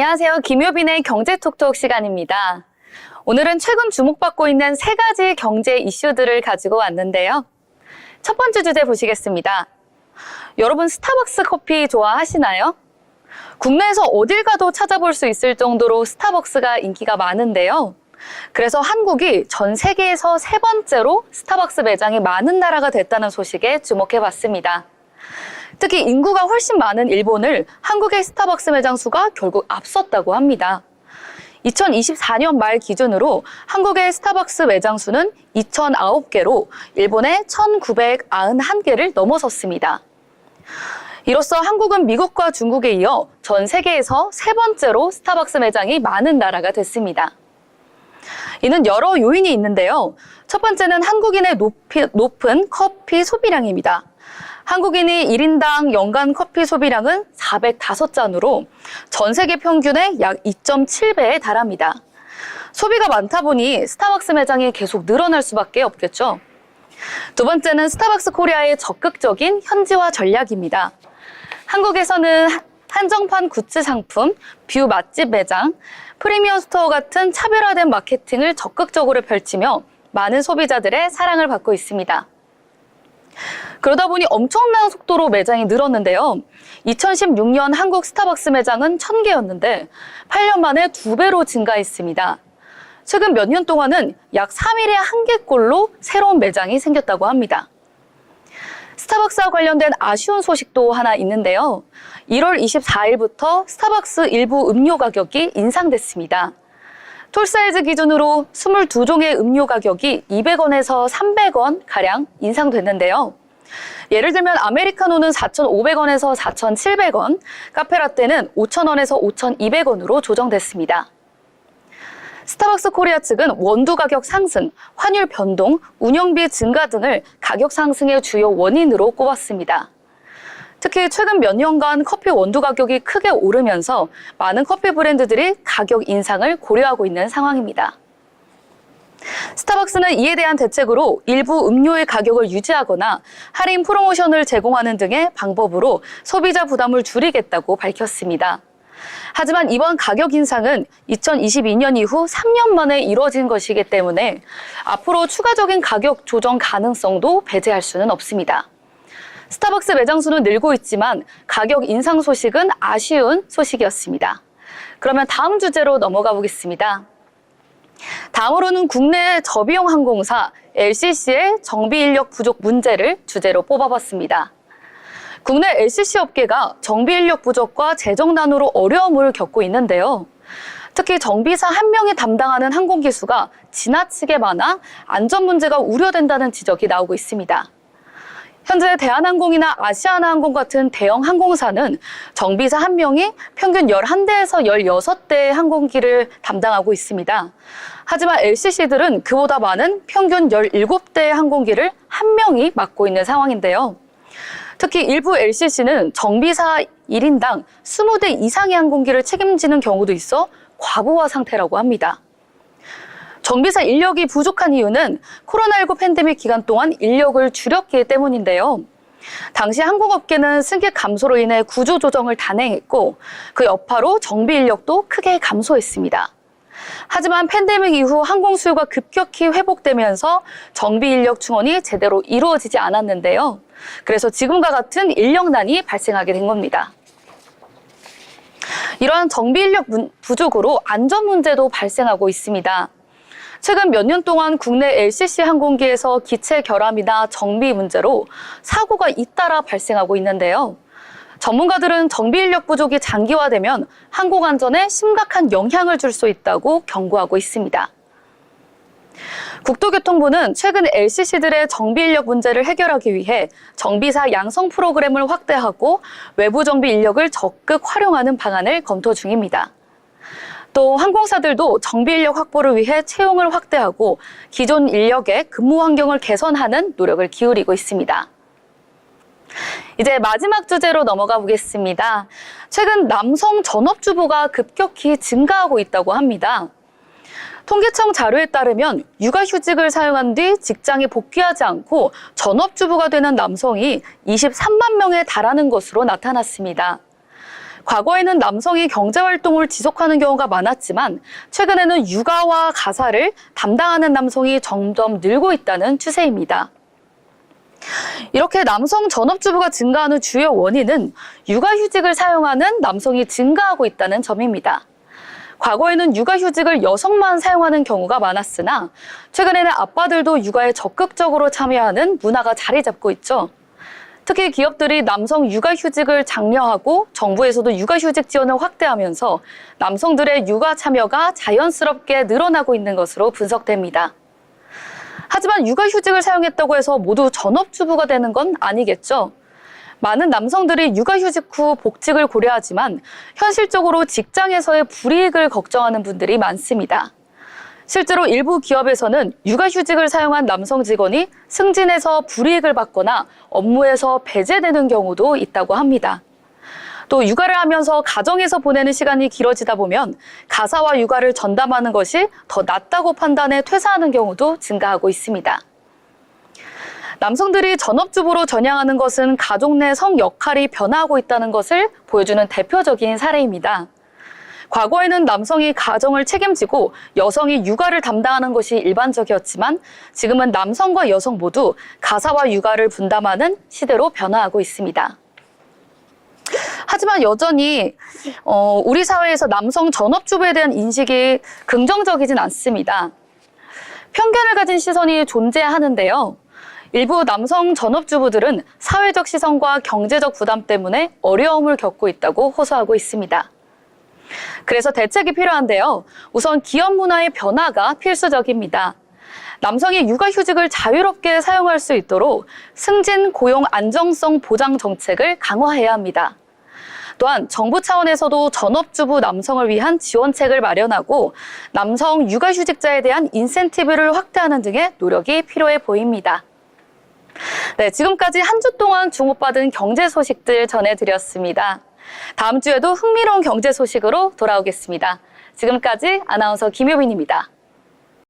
안녕하세요. 김효빈의 경제톡톡 시간입니다. 오늘은 최근 주목받고 있는 3가지 경제 이슈들을 가지고 왔는데요. 첫 번째 주제 보시겠습니다. 여러분 스타벅스 커피 좋아하시나요? 국내에서 어딜 가도 찾아볼 수 있을 정도로 스타벅스가 인기가 많은데요. 그래서 한국이 전 세계에서 3번째로 스타벅스 매장이 많은 나라가 됐다는 소식에 주목해봤습니다. 특히 인구가 훨씬 많은 일본을 한국의 스타벅스 매장 수가 결국 앞섰다고 합니다. 2024년 말 기준으로 한국의 스타벅스 매장 수는 2,009개로 일본의 1,991개를 넘어섰습니다. 이로써 한국은 미국과 중국에 이어 전 세계에서 3번째로 스타벅스 매장이 많은 나라가 됐습니다. 이는 여러 요인이 있는데요. 첫 번째는 한국인의 높은 커피 소비량입니다. 한국인이 1인당 연간 커피 소비량은 405잔으로 전 세계 평균의 약 2.7배에 달합니다. 소비가 많다 보니 스타벅스 매장이 계속 늘어날 수밖에 없겠죠. 두 번째는 스타벅스 코리아의 적극적인 현지화 전략입니다. 한국에서는 한정판 굿즈 상품, 뷰 맛집 매장, 프리미엄 스토어 같은 차별화된 마케팅을 적극적으로 펼치며 많은 소비자들의 사랑을 받고 있습니다. 그러다 보니 엄청난 속도로 매장이 늘었는데요. 2016년 한국 스타벅스 매장은 1,000개였는데 8년 만에 2배로 증가했습니다. 최근 몇 년 동안은 약 3일에 1개꼴로 새로운 매장이 생겼다고 합니다. 스타벅스와 관련된 아쉬운 소식도 하나 있는데요. 1월 24일부터 스타벅스 일부 음료 가격이 인상됐습니다. 톨사이즈 기준으로 22종의 음료 가격이 200원에서 300원가량 인상됐는데요. 예를 들면 아메리카노는 4,500원에서 4,700원, 카페라떼는 5,000원에서 5,200원으로 조정됐습니다. 스타벅스 코리아 측은 원두 가격 상승, 환율 변동, 운영비 증가 등을 가격 상승의 주요 원인으로 꼽았습니다. 특히 최근 몇 년간 커피 원두 가격이 크게 오르면서 많은 커피 브랜드들이 가격 인상을 고려하고 있는 상황입니다. 스타벅스는 이에 대한 대책으로 일부 음료의 가격을 유지하거나 할인 프로모션을 제공하는 등의 방법으로 소비자 부담을 줄이겠다고 밝혔습니다. 하지만 이번 가격 인상은 2022년 이후 3년 만에 이뤄진 것이기 때문에 앞으로 추가적인 가격 조정 가능성도 배제할 수는 없습니다. 스타벅스 매장 수는 늘고 있지만 가격 인상 소식은 아쉬운 소식이었습니다. 그러면 다음 주제로 넘어가 보겠습니다. 다음으로는 국내 저비용 항공사 LCC의 정비 인력 부족 문제를 주제로 뽑아봤습니다. 국내 LCC 업계가 정비 인력 부족과 재정난으로 어려움을 겪고 있는데요. 특히 정비사 1명이 담당하는 항공기수가 지나치게 많아 안전 문제가 우려된다는 지적이 나오고 있습니다. 현재 대한항공이나 아시아나항공 같은 대형 항공사는 정비사 1명이 평균 11대에서 16대의 항공기를 담당하고 있습니다. 하지만 LCC들은 그보다 많은 평균 17대의 항공기를 1명이 맡고 있는 상황인데요. 특히 일부 LCC는 정비사 1인당 20대 이상의 항공기를 책임지는 경우도 있어 과부하 상태라고 합니다. 정비사 인력이 부족한 이유는 코로나19 팬데믹 기간 동안 인력을 줄였기 때문인데요. 당시 항공업계는 승객 감소로 인해 구조조정을 단행했고 그 여파로 정비 인력도 크게 감소했습니다. 하지만 팬데믹 이후 항공 수요가 급격히 회복되면서 정비 인력 충원이 제대로 이루어지지 않았는데요. 그래서 지금과 같은 인력난이 발생하게 된 겁니다. 이러한 정비 인력 부족으로 안전 문제도 발생하고 있습니다. 최근 몇 년 동안 국내 LCC 항공기에서 기체 결함이나 정비 문제로 사고가 잇따라 발생하고 있는데요. 전문가들은 정비 인력 부족이 장기화되면 항공 안전에 심각한 영향을 줄 수 있다고 경고하고 있습니다. 국토교통부는 최근 LCC들의 정비 인력 문제를 해결하기 위해 정비사 양성 프로그램을 확대하고 외부 정비 인력을 적극 활용하는 방안을 검토 중입니다. 또 항공사들도 정비 인력 확보를 위해 채용을 확대하고 기존 인력의 근무 환경을 개선하는 노력을 기울이고 있습니다. 이제 마지막 주제로 넘어가 보겠습니다. 최근 남성 전업주부가 급격히 증가하고 있다고 합니다. 통계청 자료에 따르면 육아휴직을 사용한 뒤 직장에 복귀하지 않고 전업주부가 되는 남성이 23만 명에 달하는 것으로 나타났습니다. 과거에는 남성이 경제활동을 지속하는 경우가 많았지만 최근에는 육아와 가사를 담당하는 남성이 점점 늘고 있다는 추세입니다. 이렇게 남성 전업주부가 증가하는 주요 원인은 육아휴직을 사용하는 남성이 증가하고 있다는 점입니다. 과거에는 육아휴직을 여성만 사용하는 경우가 많았으나 최근에는 아빠들도 육아에 적극적으로 참여하는 문화가 자리 잡고 있죠. 특히 기업들이 남성 육아휴직을 장려하고 정부에서도 육아휴직 지원을 확대하면서 남성들의 육아 참여가 자연스럽게 늘어나고 있는 것으로 분석됩니다. 하지만 육아휴직을 사용했다고 해서 모두 전업주부가 되는 건 아니겠죠. 많은 남성들이 육아휴직 후 복직을 고려하지만 현실적으로 직장에서의 불이익을 걱정하는 분들이 많습니다. 실제로 일부 기업에서는 육아휴직을 사용한 남성 직원이 승진해서 불이익을 받거나 업무에서 배제되는 경우도 있다고 합니다. 또 육아를 하면서 가정에서 보내는 시간이 길어지다 보면 가사와 육아를 전담하는 것이 더 낫다고 판단해 퇴사하는 경우도 증가하고 있습니다. 남성들이 전업주부로 전향하는 것은 가족 내 성 역할이 변화하고 있다는 것을 보여주는 대표적인 사례입니다. 과거에는 남성이 가정을 책임지고 여성이 육아를 담당하는 것이 일반적이었지만 지금은 남성과 여성 모두 가사와 육아를 분담하는 시대로 변화하고 있습니다. 하지만 여전히 우리 사회에서 남성 전업주부에 대한 인식이 긍정적이진 않습니다. 편견을 가진 시선이 존재하는데요. 일부 남성 전업주부들은 사회적 시선과 경제적 부담 때문에 어려움을 겪고 있다고 호소하고 있습니다. 그래서 대책이 필요한데요. 우선 기업 문화의 변화가 필수적입니다. 남성이 육아휴직을 자유롭게 사용할 수 있도록 승진 고용 안정성 보장 정책을 강화해야 합니다. 또한 정부 차원에서도 전업주부 남성을 위한 지원책을 마련하고 남성 육아휴직자에 대한 인센티브를 확대하는 등의 노력이 필요해 보입니다. 네, 지금까지 한 주 동안 주목받은 경제 소식들 전해드렸습니다. 다음 주에도 흥미로운 경제 소식으로 돌아오겠습니다. 지금까지 아나운서 김효빈입니다.